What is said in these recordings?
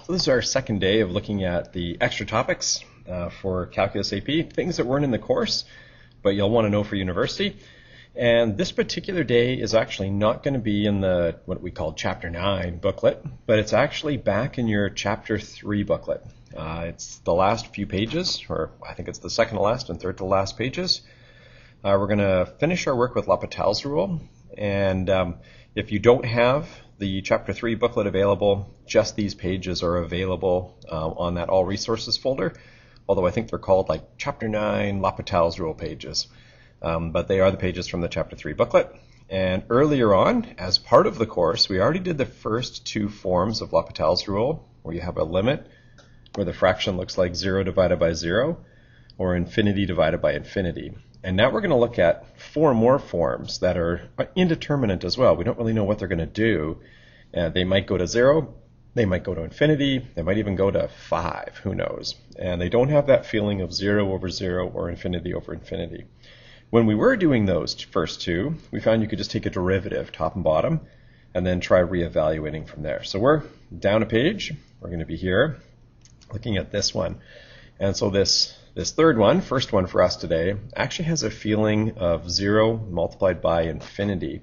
So this is our second day of looking at the extra topics for Calculus AP, things that weren't in the course, but you'll want to know for university. And this particular day is actually not going to be in the what we call Chapter 9 booklet, but it's actually back in your Chapter 3 booklet. It's the last few pages, or I think it's the second to last and third to last pages. We're going to finish our work with L'Hopital's rule, and if you don't have the Chapter 3 booklet available, just these pages are available on that All Resources folder, although I think they're called like Chapter 9 L'Hopital's rule pages. But they are the pages from the Chapter 3 booklet. And earlier on, as part of the course, we already did the first two forms of L'Hopital's rule, where you have a limit where the fraction looks like 0 divided by 0, or infinity divided by infinity. And now we're going to look at four more forms that are indeterminate as well. We don't really know what they're going to do. They might go to 0, they might go to infinity, they might even go to 5, who knows. And they don't have that feeling of 0 over 0 or infinity over infinity. When we were doing those first two, we found you could just take a derivative, top and bottom, and then try reevaluating from there. So we're down a page. We're going to be here looking at this one. And so this third one, first one for us today, actually has a feeling of 0 multiplied by infinity.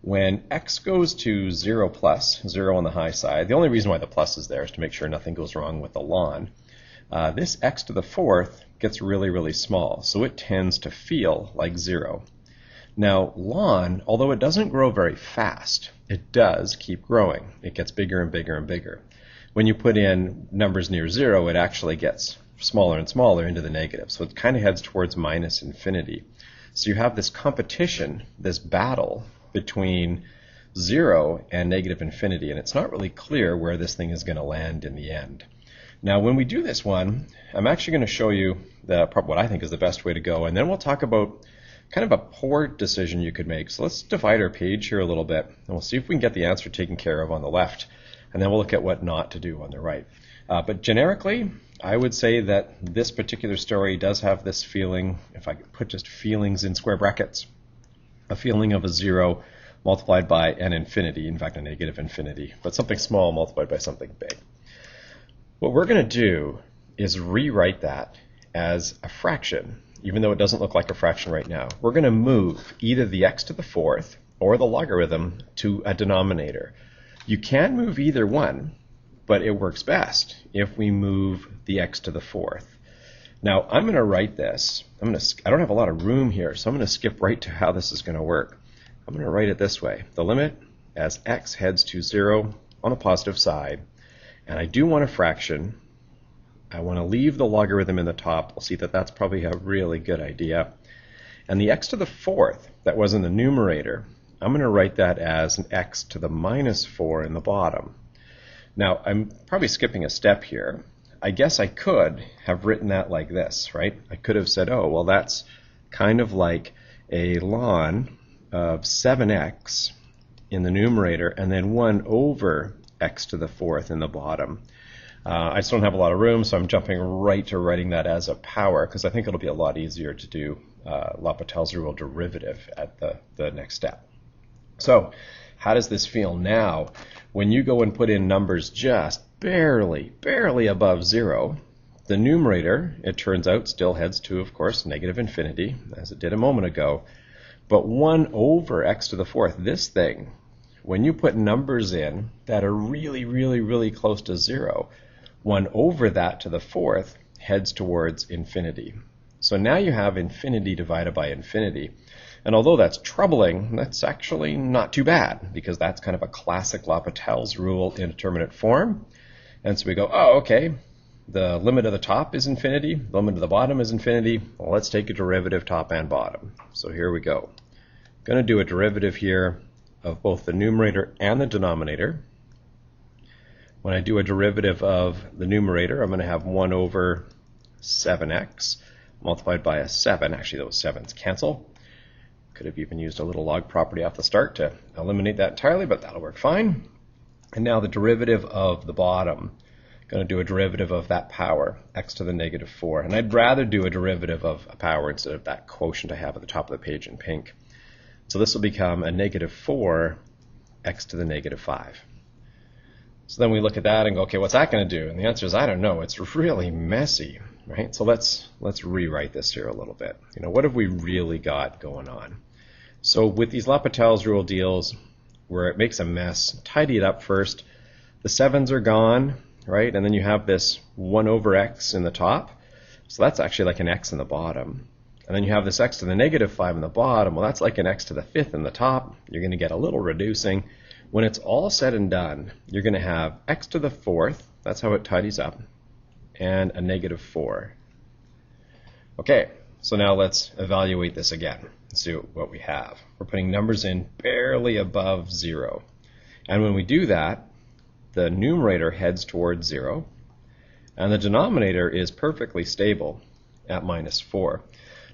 When x goes to 0 plus, 0 on the high side, the only reason why the plus is there is to make sure nothing goes wrong with the ln. This x to the fourth gets really, really small, so it tends to feel like 0. Now, ln, although it doesn't grow very fast, it does keep growing. It gets bigger and bigger and bigger. When you put in numbers near 0, it actually gets smaller and smaller into the negative, so it kind of heads towards minus infinity. So you have this competition, this battle between 0 and negative infinity, and it's not really clear where this thing is going to land in the end. Now, when we do this one, I'm actually going to show you what I think is the best way to go, and then we'll talk about kind of a poor decision you could make. So let's divide our page here a little bit, and we'll see if we can get the answer taken care of on the left, and then we'll look at what not to do on the right. But generically, I would say that this particular story does have this feeling, if I could put just feelings in square brackets, a feeling of a 0 multiplied by an infinity, in fact a negative infinity, but something small multiplied by something big. What we're going to do is rewrite that as a fraction, even though it doesn't look like a fraction right now. We're going to move either the x to the fourth or the logarithm to a denominator. You can move either one, but it works best if we move the x to the fourth. Now, I'm going to write this. I don't have a lot of room here, so I'm going to skip right to how this is going to work. I'm going to write it this way. The limit as x heads to 0 on a positive side, and I do want a fraction. I want to leave the logarithm in the top. We'll see that that's probably a really good idea. And the x to the fourth that was in the numerator, I'm going to write that as an x to the minus 4 in the bottom. Now, I'm probably skipping a step here. I guess I could have written that like this, right? I could have said, oh, well, that's kind of like a ln of 7x in the numerator and then 1 over x to the fourth in the bottom. I just don't have a lot of room, so I'm jumping right to writing that as a power because I think it'll be a lot easier to do L'Hopital's rule derivative at the next step. So how does this feel now? When you go and put in numbers just barely above 0, the numerator, it turns out, still heads to, of course, negative infinity, as it did a moment ago. But 1 over x to the fourth, this thing, when you put numbers in that are really close to 0, 1 over that to the fourth heads towards infinity. So now you have infinity divided by infinity. And although that's troubling, that's actually not too bad, because that's kind of a classic L'Hopital's rule indeterminate form. And so we go, oh, okay, the limit of the top is infinity, the limit of the bottom is infinity. Well, let's take a derivative top and bottom. So here we go. I'm going to do a derivative here of both the numerator and the denominator. When I do a derivative of the numerator, I'm going to have 1 over 7x multiplied by a 7. Actually, those 7s cancel. Could have even used a little log property off the start to eliminate that entirely, but that'll work fine. And now the derivative of the bottom. I'm going to do a derivative of that power, x to the negative 4. And I'd rather do a derivative of a power instead of that quotient I have at the top of the page in pink. So this will become a negative 4 x to the negative 5. So then we look at that and go, okay, what's that going to do? And the answer is, I don't know. It's really messy, right? So let's rewrite this here a little bit. What have we really got going on? So with these L'Hopital's rule deals, where it makes a mess, tidy it up first. The 7s are gone, right? And then you have this 1 over x in the top. So that's actually like an x in the bottom. And then you have this x to the negative 5 in the bottom. Well, that's like an x to the 5th in the top. You're going to get a little reducing. When it's all said and done, you're going to have x to the 4th. That's how it tidies up. And a negative 4. Okay, so now let's evaluate this again. Let's see what we have. We're putting numbers in barely above 0. And when we do that, the numerator heads towards 0. And the denominator is perfectly stable at -4.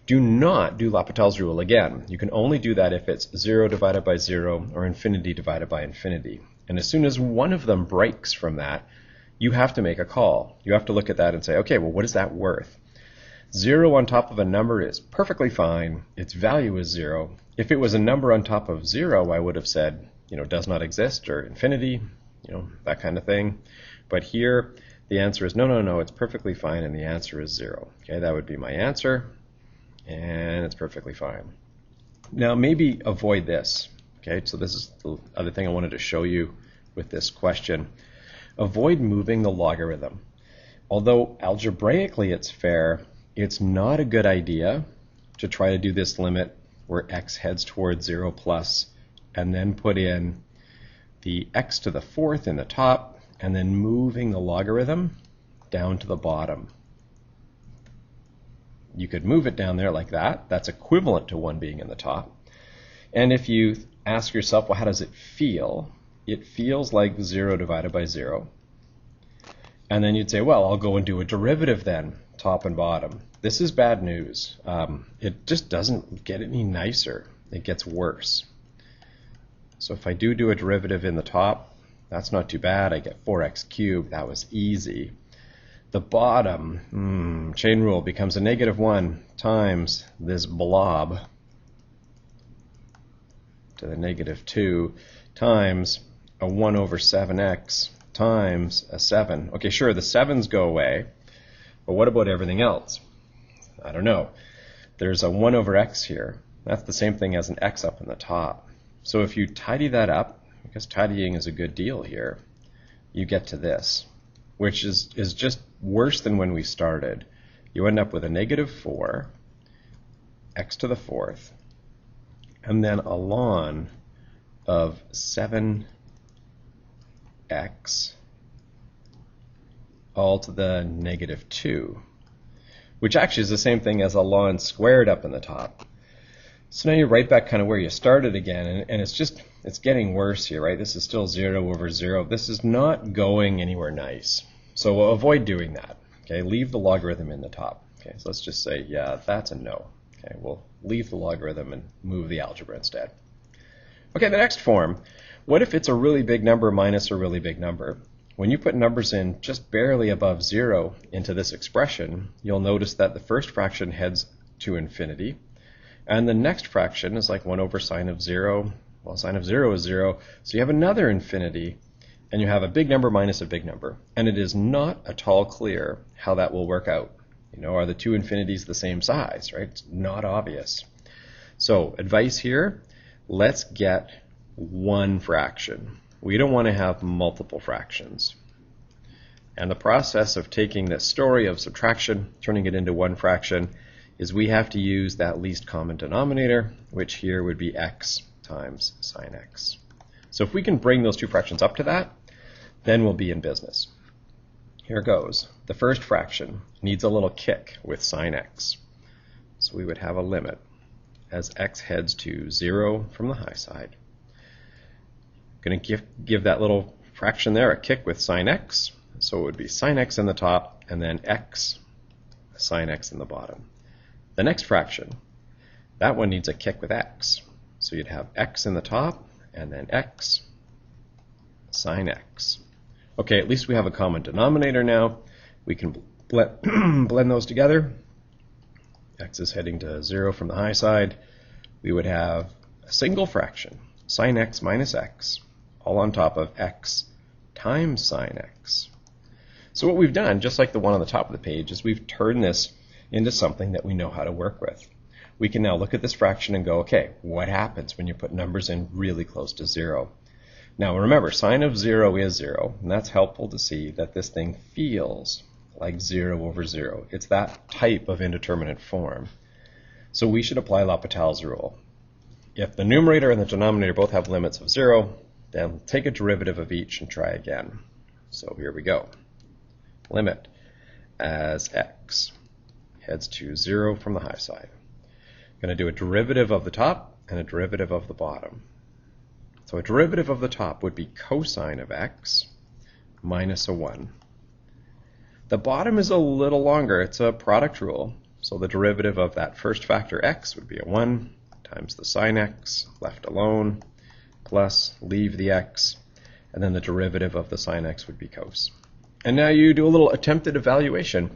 Do not do L'Hopital's rule again. You can only do that if it's 0 divided by 0 or infinity divided by infinity. And as soon as one of them breaks from that, you have to make a call. You have to look at that and say, okay, well, what is that worth? 0 on top of a number is perfectly fine. Its value is 0. If it was a number on top of 0, I would have said, does not exist or infinity, that kind of thing. But here, the answer is no, it's perfectly fine, and the answer is 0. Okay, that would be my answer, and it's perfectly fine. Now, maybe avoid this. Okay, so this is the other thing I wanted to show you with this question. Avoid moving the logarithm. Although algebraically it's fair, it's not a good idea to try to do this limit where x heads towards 0 plus and then put in the x to the 4th in the top and then moving the logarithm down to the bottom. You could move it down there like that. That's equivalent to 1 being in the top. And if you ask yourself, well, how does it feel? It feels like 0 divided by 0. And then you'd say, well, I'll go and do a derivative then, top and bottom. This is bad news. It just doesn't get any nicer. It gets worse. So if I do a derivative in the top, that's not too bad. I get 4x cubed. That was easy. The bottom, chain rule, becomes a -1 times this blob to the -2 times a 1 over 7x times a 7. Okay, sure, the 7's go away, but what about everything else? I don't know. There's a 1 over x here. That's the same thing as an x up in the top. So if you tidy that up, because tidying is a good deal here, you get to this, which is just worse than when we started. You end up with a -4, x to the 4th, and then a ln of 7x all to the -2, which actually is the same thing as a ln squared up in the top. So now you're right back kind of where you started again, and it's getting worse here, right? This is still 0 over 0. This is not going anywhere nice. So we'll avoid doing that. Okay, leave the logarithm in the top. Okay, so let's just say, yeah, that's a no. Okay, we'll leave the logarithm and move the algebra instead. Okay, the next form. What if it's a really big number minus a really big number? When you put numbers in just barely above 0 into this expression, you'll notice that the first fraction heads to infinity, and the next fraction is like 1 over sine of 0. Well, sine of 0 is 0, so you have another infinity, and you have a big number minus a big number. And it is not at all clear how that will work out. Are the two infinities the same size, right? It's not obvious. So, advice here, let's get one fraction. We don't want to have multiple fractions. And the process of taking this story of subtraction, turning it into one fraction, is we have to use that least common denominator, which here would be x times sine x. So if we can bring those two fractions up to that, then we'll be in business. Here goes. The first fraction needs a little kick with sine x. So we would have a limit as x heads to 0 from the high side. Going to give that little fraction there a kick with sine x. So it would be sine x in the top and then x sine x in the bottom. The next fraction, that one needs a kick with x. So you'd have x in the top and then x sine x. Okay, at least we have a common denominator now. We can blend those together. X is heading to 0 from the high side. We would have a single fraction, sine x minus x, all on top of x times sine x. So what we've done, just like the one on the top of the page, is we've turned this into something that we know how to work with. We can now look at this fraction and go, okay, what happens when you put numbers in really close to 0? Now remember, sine of 0 is 0, and that's helpful to see that this thing feels like 0 over 0. It's that type of indeterminate form. So we should apply L'Hopital's rule. If the numerator and the denominator both have limits of 0, then take a derivative of each and try again. So here we go. Limit as x heads to 0 from the high side. I'm going to do a derivative of the top and a derivative of the bottom. So a derivative of the top would be cosine of x minus a 1. The bottom is a little longer. It's a product rule. So the derivative of that first factor x would be a 1 times the sine x, left alone, plus leave the x, and then the derivative of the sine x would be cos. And now you do a little attempted evaluation.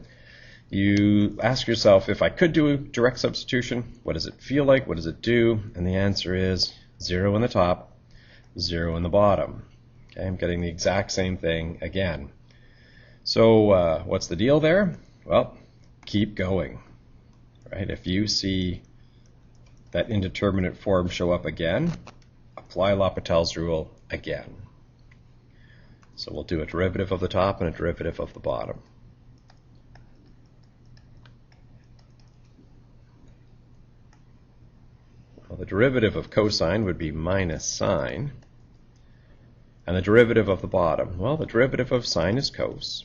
You ask yourself, if I could do a direct substitution, what does it feel like? What does it do? And the answer is 0 in the top, 0 in the bottom. Okay, I'm getting the exact same thing again. So what's the deal there? Well, keep going. Right? If you see that indeterminate form show up again, apply L'Hopital's rule again. So we'll do a derivative of the top and a derivative of the bottom. Well, the derivative of cosine would be minus sine. And the derivative of the bottom, well, the derivative of sine is cos.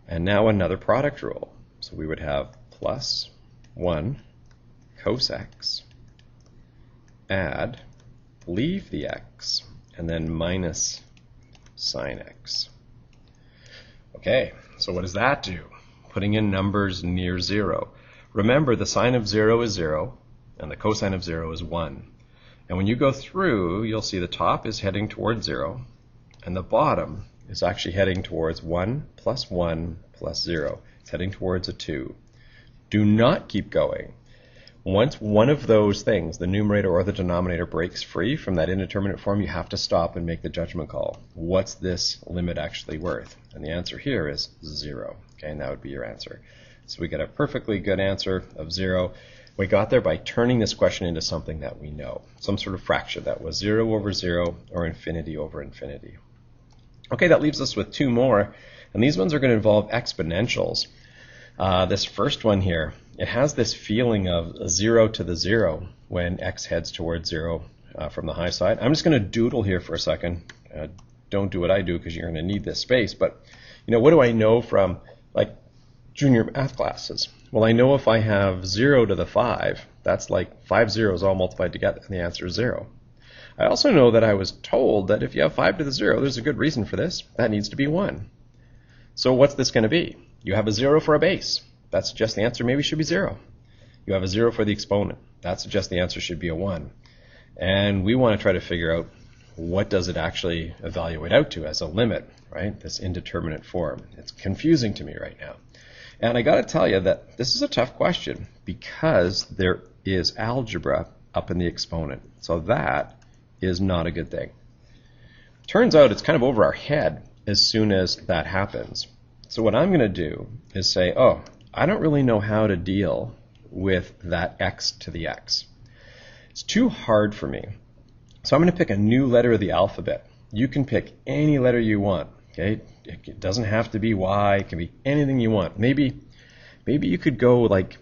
And now another product rule. So we would have plus 1 cos x, add, leave the x, and then minus sine x. Okay, so what does that do? Putting in numbers near 0. Remember, the sine of 0 is 0, and the cosine of 0 is 1. And when you go through, you'll see the top is heading towards 0, and the bottom is actually heading towards 1 plus 1 plus 0. It's heading towards a 2. Do not keep going. Once one of those things, the numerator or the denominator, breaks free from that indeterminate form, you have to stop and make the judgment call. What's this limit actually worth? And the answer here is 0. Okay, and that would be your answer. So we get a perfectly good answer of 0. We got there by turning this question into something that we know, some sort of fraction that was 0 over 0 or infinity over infinity. Okay, that leaves us with two more, and these ones are going to involve exponentials. This first one here, it has this feeling of 0 to the 0 when x heads towards 0 from the high side. I'm just going to doodle here for a second. Don't do what I do because you're going to need this space. But what do I know from like junior math classes? Well, I know if I have 0 to the 5, that's like 5 zeros all multiplied together, and the answer is 0. I also know that I was told that if you have 5 to the 0, there's a good reason for this. That needs to be 1. So what's this going to be? You have a 0 for a base. That suggests the answer maybe should be 0. You have a 0 for the exponent. That suggests the answer should be a 1. And we want to try to figure out what does it actually evaluate out to as a limit, right? This indeterminate form. It's confusing to me right now. And I got to tell you that this is a tough question because there is algebra up in the exponent. So that is not a good thing. Turns out it's kind of over our head as soon as that happens. So what I'm going to do is say, oh, I don't really know how to deal with that x to the x. It's too hard for me. So I'm going to pick a new letter of the alphabet. You can pick any letter you want. Okay? It doesn't have to be Y. It can be anything you want. Maybe you could go like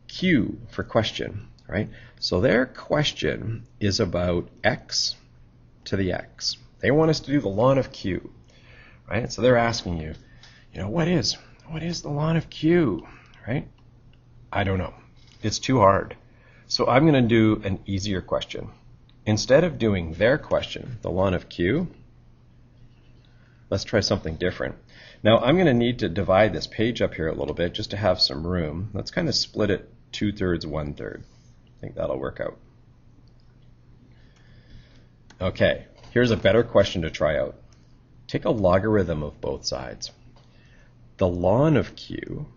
Q for question, right? So their question is about x to the x. They want us to do the ln of Q, right? So they're asking you, what is the ln of Q, right? I don't know. It's too hard. So I'm going to do an easier question. Instead of doing their question, the ln of Q, let's try something different. Now I'm going to need to divide this page up here a little bit just to have some room. Let's kind of split it 2/3, 1/3. I think that'll work out. Okay, here's a better question to try out. Take a logarithm of both sides. The ln of Q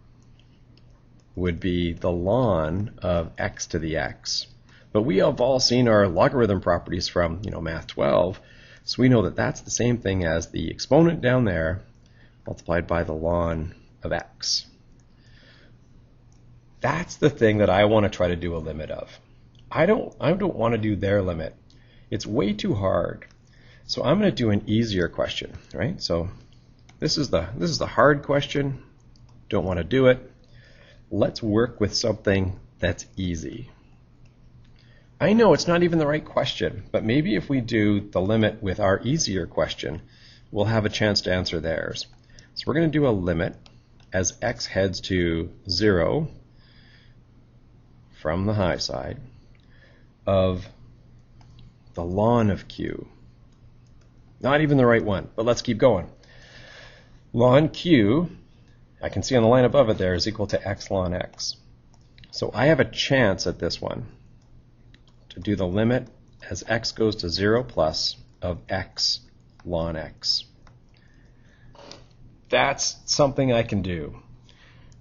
would be the ln of x to the x. But we have all seen our logarithm properties from Math 12. So we know that that's the same thing as the exponent down there multiplied by the ln of x. That's the thing that I want to try to do a limit of. I don't want to do their limit. It's way too hard. So I'm going to do an easier question, right? So this is the hard question. Don't want to do it. Let's work with something that's easy. I know it's not even the right question, but maybe if we do the limit with our easier question, we'll have a chance to answer theirs. So we're going to do a limit as x heads to 0 from the high side of the ln of q. Not even the right one, but let's keep going. Ln q, I can see on the line above it there, is equal to x ln x. So I have a chance at this one to do the limit as x goes to 0 plus of x ln x. That's something I can do.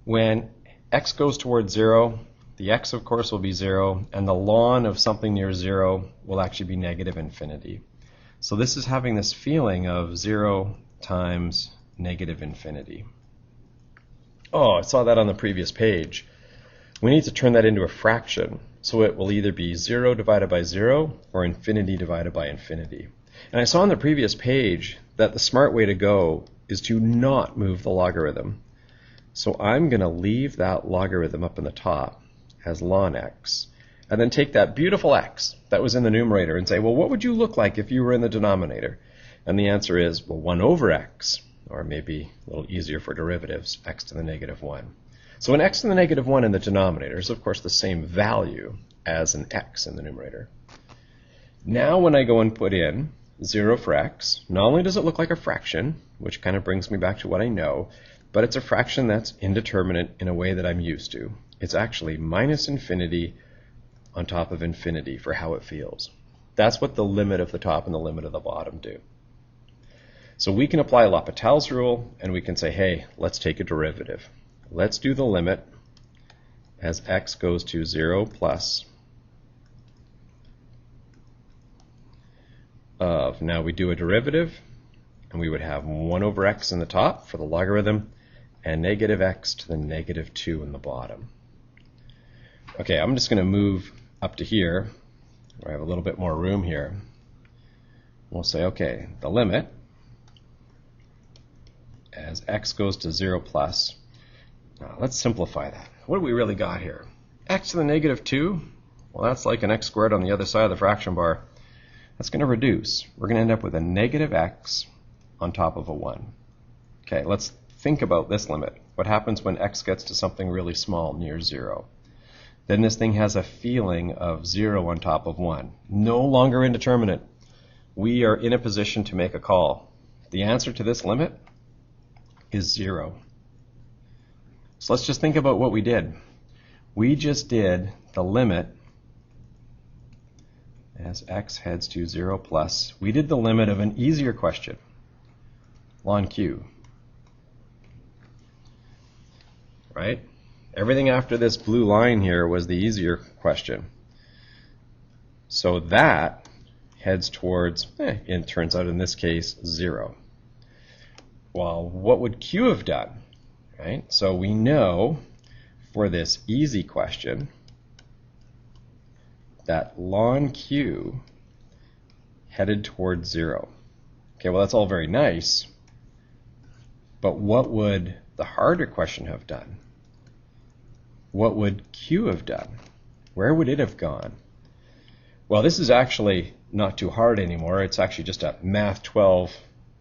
When x goes towards 0, the x, of course, will be 0, and the ln of something near 0 will actually be negative infinity. So this is having this feeling of 0 times negative infinity. Oh, I saw that on the previous page. We need to turn that into a fraction, so it will either be 0 divided by 0 or infinity divided by infinity. And I saw on the previous page that the smart way to go is to not move the logarithm. So I'm going to leave that logarithm up in the top as ln x, and then take that beautiful x that was in the numerator and say, well, what would you look like if you were in the denominator? And the answer is, well, 1 over x, or maybe a little easier for derivatives, x to the negative 1. So an x to the negative 1 in the denominator is, of course, the same value as an x in the numerator. Now when I go and put in 0 for x, not only does it look like a fraction, which kind of brings me back to what I know, but it's a fraction that's indeterminate in a way that I'm used to. It's actually minus infinity on top of infinity for how it feels. That's what the limit of the top and the limit of the bottom do. So we can apply L'Hopital's rule, and we can say, hey, let's take a derivative. Let's do the limit as x goes to 0 plus of, now we do a derivative, and we would have 1 over x in the top for the logarithm, and negative x to the negative 2 in the bottom. Okay, I'm just going to move up to here, where I have a little bit more room here. We'll say, okay, the limit as x goes to 0 plus. Now, let's simplify that. What do we really got here? X to the negative 2, well, that's like an x squared on the other side of the fraction bar. That's going to reduce. We're going to end up with a negative x on top of a 1. Okay, let's think about this limit. What happens when x gets to something really small, near 0? Then this thing has a feeling of 0 on top of 1. No longer indeterminate. We are in a position to make a call. The answer to this limit is 0. So let's just think about what we did. We just did the limit as x heads to 0 plus. We did the limit of an easier question, ln q. Right? Everything after this blue line here was the easier question. So that heads towards, it turns out in this case, 0. Well, what would q have done? Right? So we know for this easy question that ln q headed towards 0. Okay, well, that's all very nice, but what would the harder question have done? What would q have done? Where would it have gone? Well, this is actually not too hard anymore. It's actually just a Math 12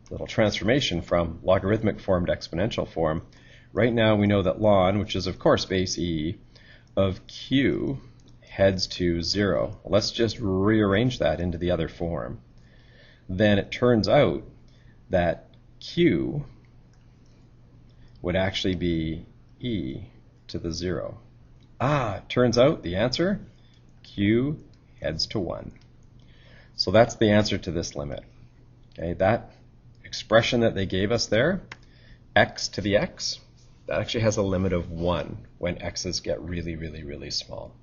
little transformation from logarithmic form to exponential form. Right now we know that ln, which is of course base e, of q heads to 0. Let's just rearrange that into the other form. Then it turns out that q would actually be e to the 0. It turns out the answer, q heads to 1. So that's the answer to this limit. Okay, that expression that they gave us there, x to the x, that actually has a limit of 1 when x's get really, really, really small.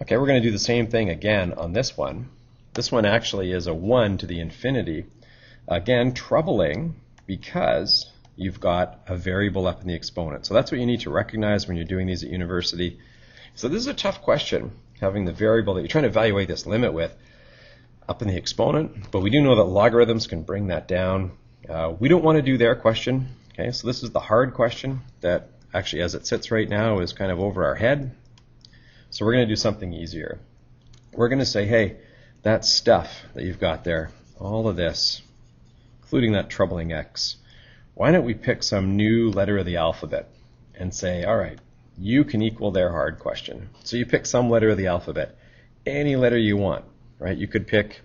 Okay, we're going to do the same thing again on this one. This one actually is a 1 to the infinity. Again, troubling because you've got a variable up in the exponent. So that's what you need to recognize when you're doing these at university. So this is a tough question, having the variable that you're trying to evaluate this limit with up in the exponent, but we do know that logarithms can bring that down. We don't want to do their question. Okay, so this is the hard question that actually, as it sits right now, is kind of over our head. So we're going to do something easier. We're going to say, hey, that stuff that you've got there, all of this, including that troubling x, why don't we pick some new letter of the alphabet and say, all right, you can equal their hard question. So you pick some letter of the alphabet, any letter you want, right? You could pick,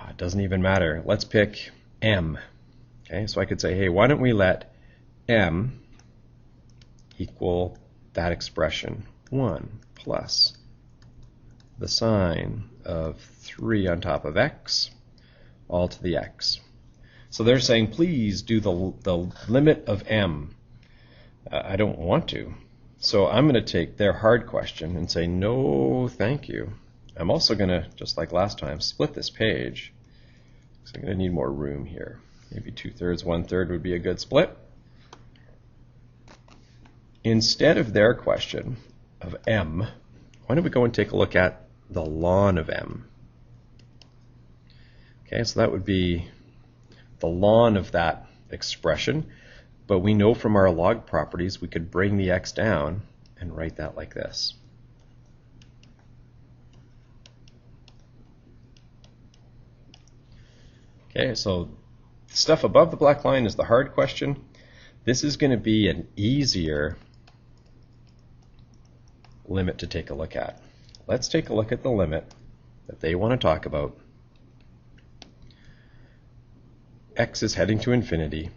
it doesn't even matter, let's pick M. Okay, so I could say, hey, why don't we let M equal that expression, 1 plus the sine of 3 on top of x, all to the x. So they're saying, please do the limit of m. I don't want to. So I'm going to take their hard question and say, no, thank you. I'm also going to, just like last time, split this page. So I'm going to need more room here. Maybe 2/3, 1/3 would be a good split. Instead of their question of m, why don't we go and take a look at the ln of m? Okay, so that would be the ln of that expression, but we know from our log properties we could bring the x down and write that like this. Okay, so stuff above the black line is the hard question. This is going to be an easier limit to take a look at. Let's take a look at the limit that they want to talk about. X is heading to infinity,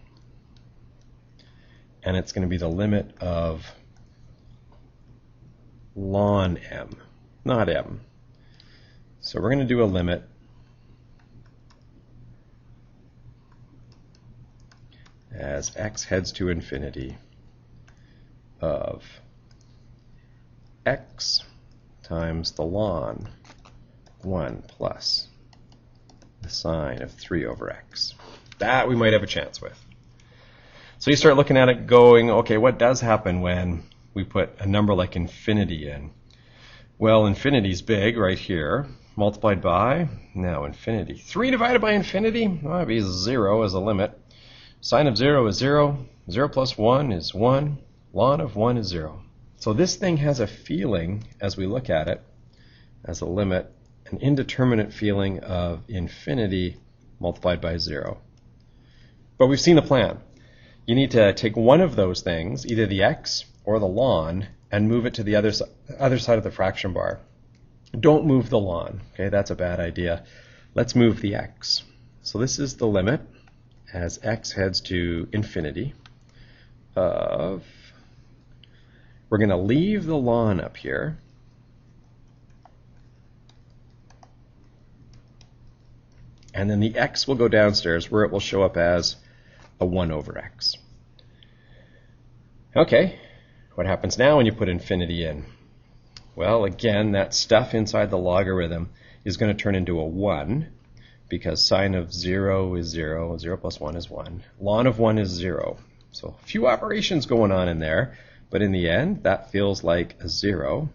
and it's going to be the limit of ln m, not m. So we're going to do a limit as x heads to infinity of x times the ln 1 plus the sine of 3 over x. That we might have a chance with. So you start looking at it going, okay, what does happen when we put a number like infinity in? Well, infinity's big right here, multiplied by, now infinity. 3 divided by infinity, well, that'd be 0 as a limit. Sine of 0 is 0, 0 plus 1 is 1, ln of 1 is 0. So this thing has a feeling, as we look at it, as a limit, an indeterminate feeling of infinity multiplied by 0. But we've seen the plan. You need to take one of those things, either the x or the ln, and move it to the other side of the fraction bar. Don't move the ln. Okay, that's a bad idea. Let's move the x. So this is the limit as x heads to infinity of, we're going to leave the ln up here, and then the x will go downstairs where it will show up as a 1 over x. Okay, what happens now when you put infinity in? Well, again, that stuff inside the logarithm is going to turn into a 1 because sine of 0 is 0, 0 plus 1 is 1. Ln of 1 is 0. So a few operations going on in there, but in the end, that feels like a 0.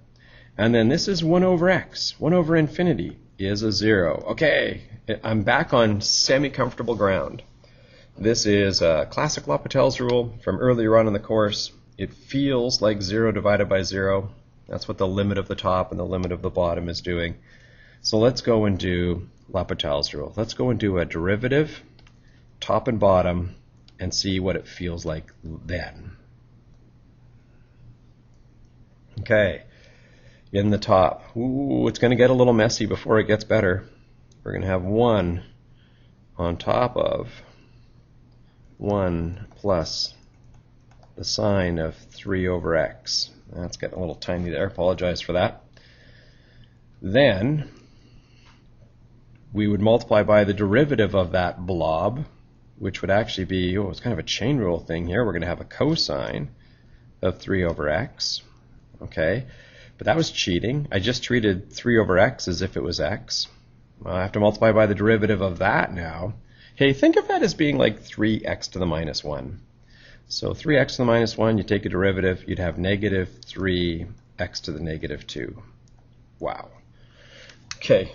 And then this is 1 over x. 1 over infinity is a 0. Okay, I'm back on semi-comfortable ground. This is a classic L'Hopital's rule from earlier on in the course. It feels like 0 divided by 0. That's what the limit of the top and the limit of the bottom is doing. So let's go and do L'Hopital's rule. Let's go and do a derivative, top and bottom, and see what it feels like then. Okay, in the top. Ooh, it's going to get a little messy before it gets better. We're going to have 1 on top of 1 plus the sine of 3 over x. That's getting a little tiny there. Apologize for that. Then we would multiply by the derivative of that blob, which would actually be, oh, it's kind of a chain rule thing here. We're going to have a cosine of 3 over x. Okay, but that was cheating. I just treated 3 over x as if it was x. I have to multiply by the derivative of that now. Hey, think of that as being like 3x to the minus 1. So 3x to the minus 1, you take a derivative, you'd have negative 3x to the negative 2. Wow. Okay,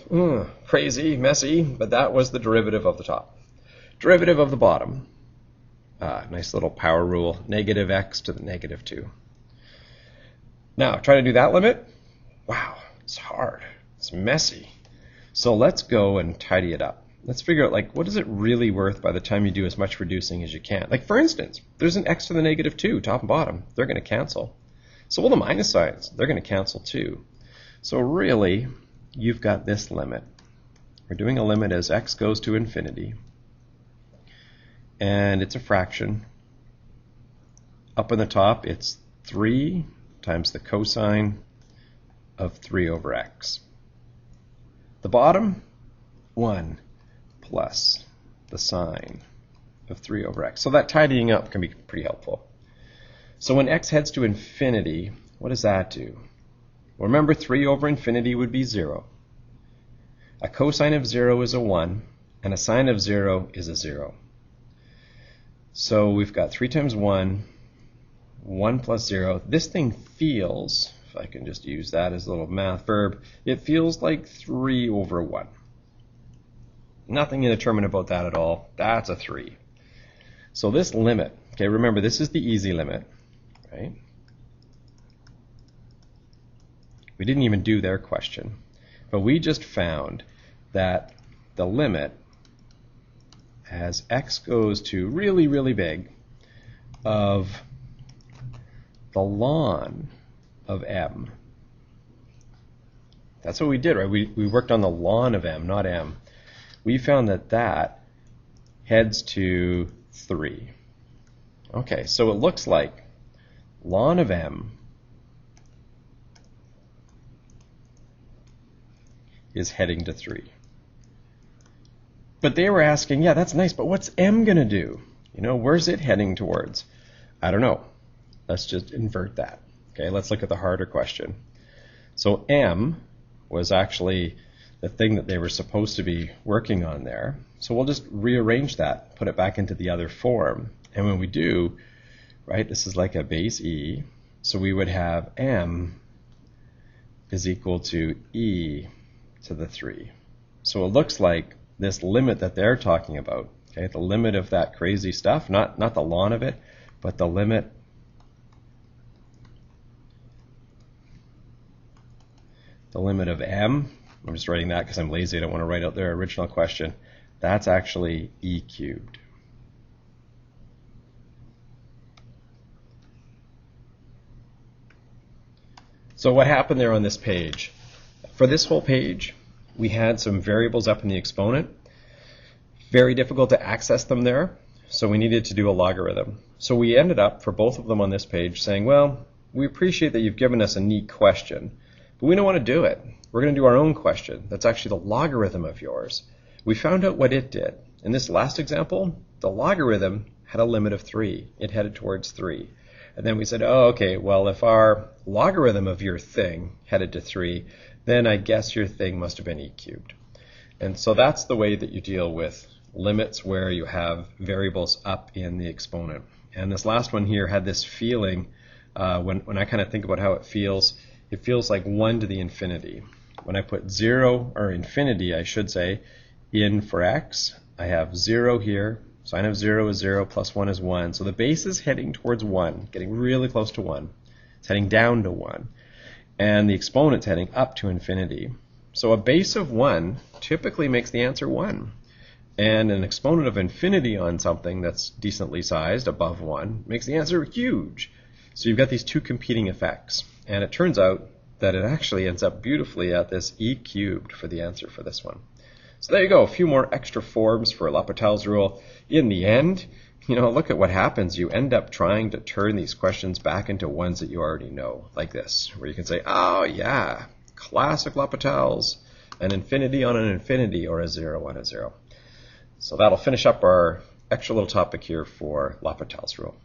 crazy, messy, but that was the derivative of the top. Derivative of the bottom. Nice little power rule, negative x to the negative 2. Now, trying to do that limit, wow, it's hard, it's messy. So let's go and tidy it up. Let's figure out, like, what is it really worth by the time you do as much reducing as you can? Like, for instance, there's an x to the negative 2, top and bottom. They're going to cancel. So will the minus signs. They're going to cancel too. So really, you've got this limit. We're doing a limit as x goes to infinity. And it's a fraction. Up in the top, it's 3 times the cosine of 3 over x. The bottom, 1 plus the sine of 3 over x. So that tidying up can be pretty helpful. So when x heads to infinity, what does that do? Well, remember, 3 over infinity would be 0. A cosine of 0 is a 1, and a sine of 0 is a 0. So we've got 3 times 1, 1 plus 0. This thing feels, if I can just use that as a little math verb, it feels like 3 over 1. Nothing indeterminate about that at all. That's a 3. So this limit, okay, remember this is the easy limit, right? We didn't even do their question, but we just found that the limit as x goes to really, really big of the ln of m. That's what we did, right? We worked on the ln of m, not m. We found that that heads to 3. Okay, so it looks like ln of m is heading to 3. But they were asking, yeah, that's nice, but what's m going to do? You know, where's it heading towards? I don't know. Let's just invert that. Okay, let's look at the harder question. So m was actually the thing that they were supposed to be working on there. So we'll just rearrange that, put it back into the other form. And when we do, right, this is like a base e. So we would have m is equal to e to the 3. So it looks like this limit that they're talking about, okay, the limit of that crazy stuff, not the ln of it, but the limit of m, I'm just writing that because I'm lazy, I don't want to write out their original question, that's actually e cubed. So what happened there on this page? For this whole page, we had some variables up in the exponent. Very difficult to access them there, so we needed to do a logarithm. So we ended up, for both of them on this page, saying, well, we appreciate that you've given us a neat question, but we don't want to do it. We're going to do our own question. That's actually the logarithm of yours. We found out what it did. In this last example, the logarithm had a limit of 3. It headed towards 3. And then we said, oh, okay, well, if our logarithm of your thing headed to 3, then I guess your thing must have been e cubed. And so that's the way that you deal with limits where you have variables up in the exponent. And this last one here had this feeling, when I kind of think about how it feels like 1 to the infinity. When I put 0, or infinity, I should say, in for x, I have 0 here. Sine of 0 is 0, plus 1 is 1. So the base is heading towards 1, getting really close to 1. It's heading down to 1. And the exponent's heading up to infinity. So a base of 1 typically makes the answer 1. And an exponent of infinity on something that's decently sized, above 1, makes the answer huge. So you've got these two competing effects. And it turns out that it actually ends up beautifully at this e cubed for the answer for this one. So there you go, a few more extra forms for L'Hopital's rule. In the end, you know, look at what happens. You end up trying to turn these questions back into ones that you already know, like this, where you can say, oh yeah, classic L'Hopital's, an infinity on an infinity, or a 0 on a 0. So that'll finish up our extra little topic here for L'Hopital's rule.